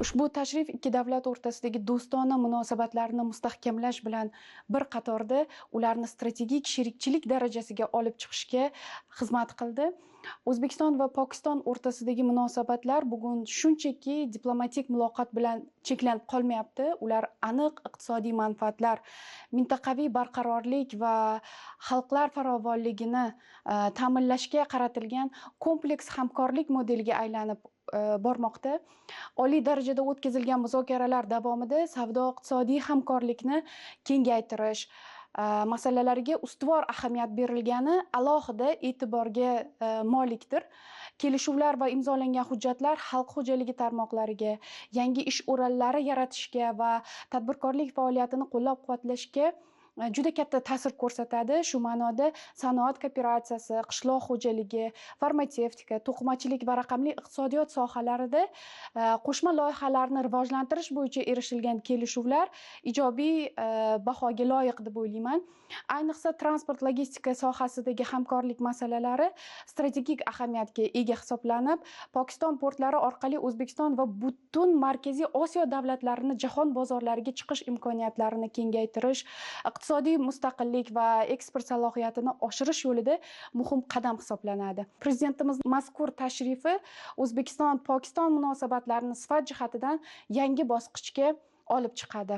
Ushbu tashrif ikki davlat o'rtasidagi do'stona munosabatlarni mustahkamlash bilan bir qatorda ularni strategik sherikchilik darajasiga olib chiqishga xizmat qildi. O'zbekiston va Pokiston o'rtasidagi munosabatlar bugun shunchaki diplomatik muloqot bilan cheklanib qolmayapti. Ular aniq iqtisodiy manfaatlar, mintaqaviy barqarorlik va xalqlar farovonligini ta'minlashga qaratilgan kompleks hamkorlik modeliga aylanib bormoqda. Oliy darajada o'tkazilgan muzokaralar davomida savdo-iqtisodiy hamkorlikni kengaytirish masalalariga ustuvor ahamiyat berilgani alohida e'tiborga molikdir. Kelishuvlar va imzolangan hujjatlar xalq xo'jaligi tarmoqlariga, yangi ish o'rinlari yaratishga va tadbirkorlik faoliyatini qo'llab-quvvatlashga juda katta ta'sir ko'rsatadi. Shu ma'noda sanoat kooperatsiyasi, qishloq xo'jaligi, farmatsevtika, to'qimachilik va raqamli iqtisodiyot sohalarida qo'shma loyihalarni rivojlantirish bo'yicha erishilgan kelishuvlar ijobiy bahoga loyiq deb o'ylayman. Ayniqsa transport logistika sohasidagi hamkorlik masalalari strategik ahamiyatga ega hisoblanib, Pokiston portlari orqali O'zbekiston va butun Markaziy Osiyo davlatlarini jahon bozorlariga chiqish imkoniyatlarini kengaytirish, iqtisodiy mustaqillik va eksport salohiyatini oshirish yo'lida muhim qadam hisoblanadi. Prezidentimiz mazkur tashrifi O'zbekiston-Pokiston munosabatlarini sifat jihatidan yangi bosqichga olib chiqadi.